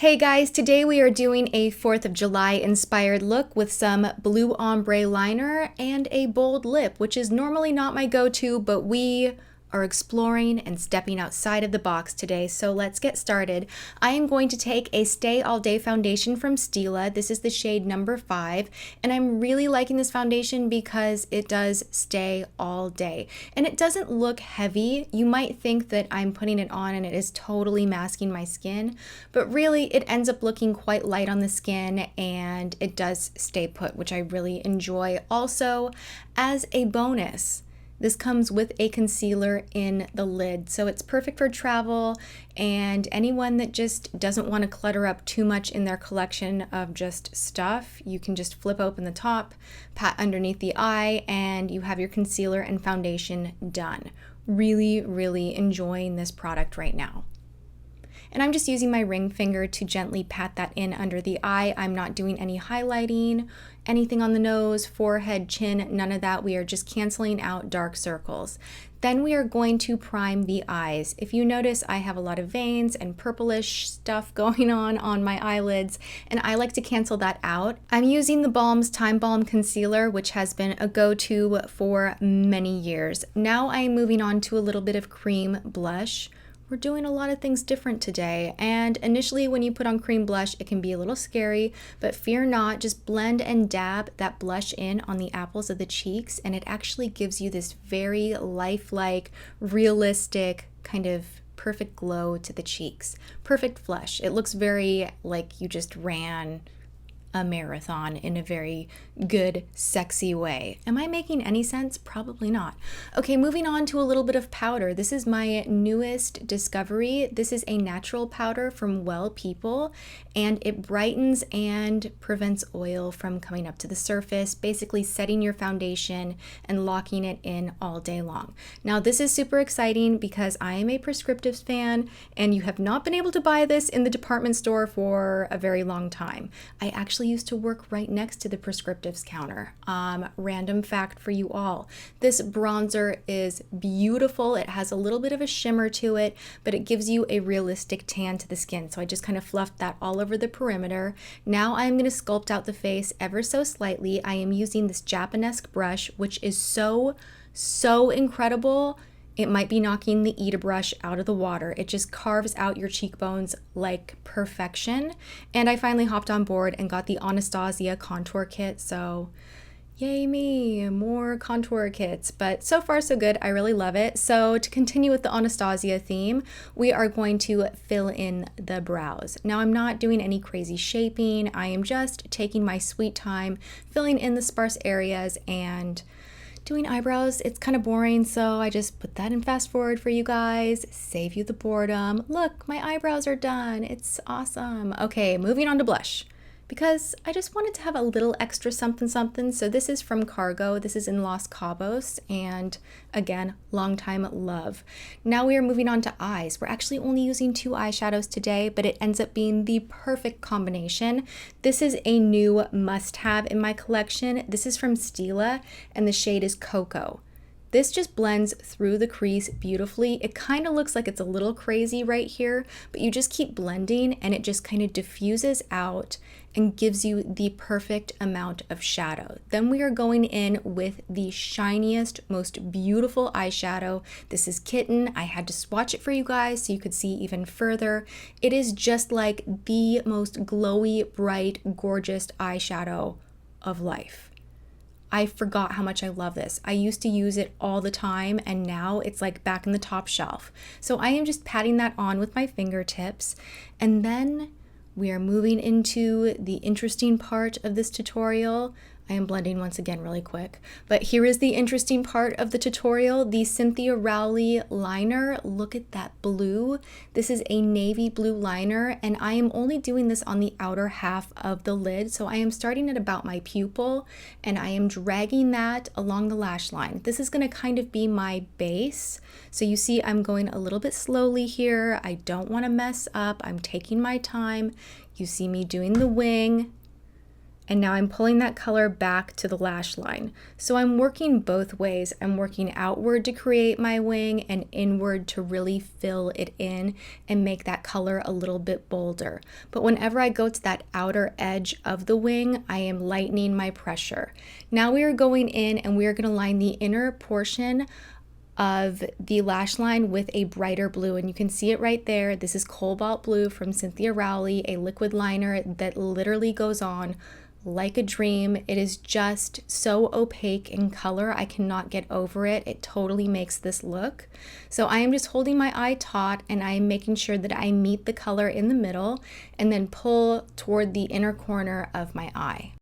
Hey guys, today we are doing a 4th of July inspired look with some blue ombre liner and a bold lip, which is normally not my go-to, but we are exploring and stepping outside of the box today, so let's get started. I am going to take a Stay All Day foundation from Stila. This is the shade number 5, and I'm really liking this foundation because it does stay all day. And it doesn't look heavy. You might think that I'm putting it on and it is totally masking my skin, but really it ends up looking quite light on the skin and it does stay put, which I really enjoy. Also, as a bonus, this comes with a concealer in the lid, so it's perfect for travel and anyone that just doesn't want to clutter up too much in their collection of just stuff. You can just flip open the top, pat underneath the eye, and you have your concealer and foundation done. Really, really enjoying this product right now. And I'm just using my ring finger to gently pat that in under the eye. I'm not doing any highlighting, anything on the nose, forehead, chin, none of that. We are just canceling out dark circles. Then we are going to prime the eyes. If you notice, I have a lot of veins and purplish stuff going on my eyelids, and I like to cancel that out. I'm using the Balm's Time Balm Concealer, which has been a go-to for many years. Now I am moving on to a little bit of cream blush. We're doing a lot of things different today, and initially when you put on cream blush it can be a little scary, but fear not, just blend and dab that blush in on the apples of the cheeks and it actually gives you this very lifelike, realistic kind of perfect glow to the cheeks. Perfect flush. It looks very like you just ran a marathon in a very good, sexy way. Am I making any sense? Probably not. Okay, moving on to a little bit of powder. This is my newest discovery. This is a natural powder from Well People, and it brightens and prevents oil from coming up to the surface, basically setting your foundation and locking it in all day long. Now, this is super exciting because I am a Prescriptives fan, and you have not been able to buy this in the department store for a very long time. I actually used to work right next to the Prescriptives counter. Random fact for you all. This bronzer is beautiful. It has a little bit of a shimmer to it, but it gives you a realistic tan to the skin. So I just kind of fluffed that all over the perimeter. Now I'm going to sculpt out the face ever so slightly. I am using this Japanesque brush, which is so incredible. It might be knocking the Ita brush out of the water. It just carves out your cheekbones like perfection. And I finally hopped on board and got the Anastasia contour kit. So yay me, more contour kits. But so far so good. I really love it. So to continue with the Anastasia theme, we are going to fill in the brows. Now I'm not doing any crazy shaping. I am just taking my sweet time, filling in the sparse areas and doing eyebrows. It's kind of boring, so I just put that in fast forward for you guys, save you the boredom. Look, my eyebrows are done. It's awesome. Okay, moving on to blush, because I just wanted to have a little extra something. So this is from Cargo. This is in Los Cabos, and again, long time love. Now we are moving on to eyes. We're actually only using 2 eyeshadows today, but it ends up being the perfect combination. This is a new must-have in my collection. This is from Stila, and the shade is Cocoa. This just blends through the crease beautifully. It kind of looks like it's a little crazy right here, but you just keep blending and it just kind of diffuses out and gives you the perfect amount of shadow. Then we are going in with the shiniest, most beautiful eyeshadow. This is Kitten. I had to swatch it for you guys so you could see even further. It is just like the most glowy, bright, gorgeous eyeshadow of life. I forgot how much I love this. I used to use it all the time, and now it's like back in the top shelf. So I am just patting that on with my fingertips, and then we are moving into the interesting part of this tutorial. I am blending once again really quick, but here is the interesting part of the tutorial, the Cynthia Rowley liner. Look at that blue. This is a navy blue liner, and I am only doing this on the outer half of the lid. So I am starting at about my pupil, and I am dragging that along the lash line. This is gonna kind of be my base. So you see I'm going a little bit slowly here. I don't wanna mess up. I'm taking my time. You see me doing the wing, And now I'm pulling that color back to the lash line. So I'm working both ways. I'm working outward to create my wing and inward to really fill it in and make that color a little bit bolder. But whenever I go to that outer edge of the wing, I am lightening my pressure. Now we are going in and we are going to line the inner portion of the lash line with a brighter blue, and you can see it right there. This is Cobalt Blue from Cynthia Rowley, a liquid liner that literally goes on like a dream. It is just so opaque in color. I cannot get over it. It totally makes this look. So I am just holding my eye taut and I am making sure that I meet the color in the middle and then pull toward the inner corner of my eye.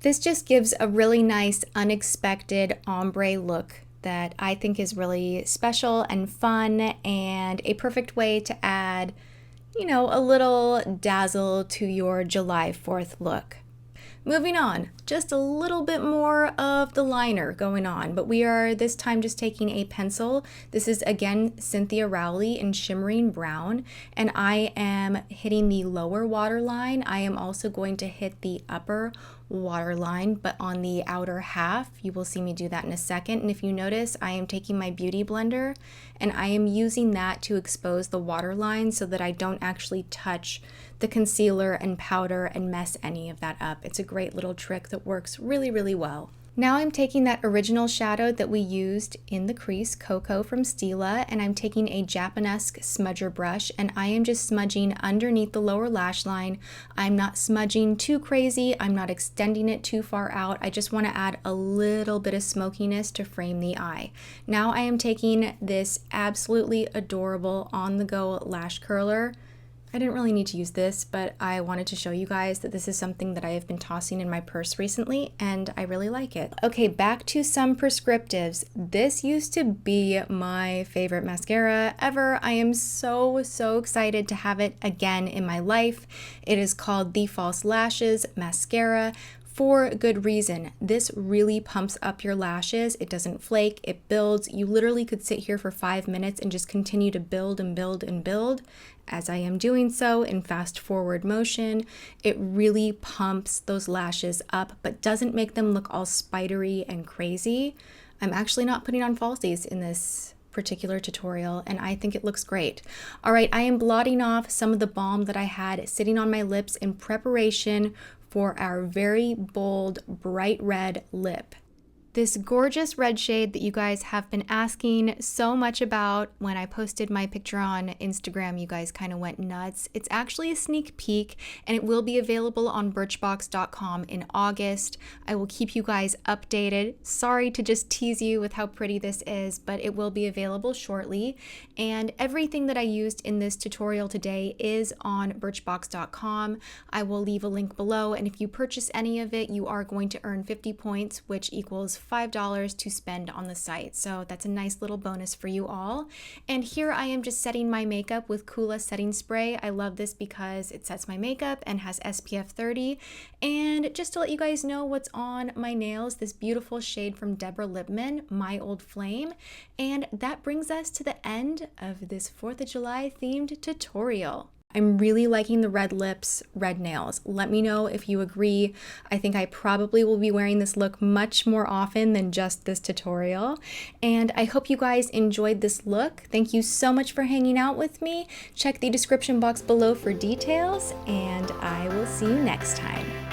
This just gives a really nice unexpected ombre look that I think is really special and fun and a perfect way to add, you know, a little dazzle to your July 4th look. Moving on, just a little bit more of the liner going on, but we are this time just taking a pencil. This is again Cynthia Rowley in Shimmering Brown, and I am hitting the lower waterline. I am also going to hit the upper waterline, but on the outer half. You will see me do that in a second. And if you notice, I am taking my beauty blender and I am using that to expose the waterline so that I don't actually touch the concealer and powder and mess any of that up. It's a great little trick that works really, really well. Now I'm taking that original shadow that we used in the crease, Cocoa from Stila, and I'm taking a Japanesque smudger brush and I am just smudging underneath the lower lash line. I'm not smudging too crazy. I'm not extending it too far out. I just want to add a little bit of smokiness to frame the eye. Now I am taking this absolutely adorable on-the-go lash curler. I didn't really need to use this, but I wanted to show you guys that this is something that I have been tossing in my purse recently, and I really like it. Okay, back to some prescriptives. This used to be my favorite mascara ever. I am so excited to have it again in my life. It is called the False Lashes Mascara. For good reason. This really pumps up your lashes. It doesn't flake, it builds. You literally could sit here for 5 minutes and just continue to build and build and build, as I am doing so in fast forward motion. It really pumps those lashes up, but doesn't make them look all spidery and crazy. I'm actually not putting on falsies in this particular tutorial, and I think it looks great. All right, I am blotting off some of the balm that I had sitting on my lips in preparation for our very bold, bright red lip. This gorgeous red shade that you guys have been asking so much about. When I posted my picture on Instagram, you guys kind of went nuts. It's actually a sneak peek and it will be available on Birchbox.com in August. I will keep you guys updated. Sorry to just tease you with how pretty this is, but it will be available shortly. And everything that I used in this tutorial today is on Birchbox.com. I will leave a link below, and if you purchase any of it, you are going to earn 50 points, which equals $5 to spend on the site. So that's a nice little bonus for you all. And here I am just setting my makeup with Coola setting spray. I love this because it sets my makeup and has SPF 30. And just to let you guys know what's on my nails, this beautiful shade from Deborah Lipman, My Old Flame. And that brings us to the end of this 4th of July themed tutorial. I'm really liking the red lips, red nails. Let me know if you agree. I think I probably will be wearing this look much more often than just this tutorial. And I hope you guys enjoyed this look. Thank you so much for hanging out with me. Check the description box below for details, and I will see you next time.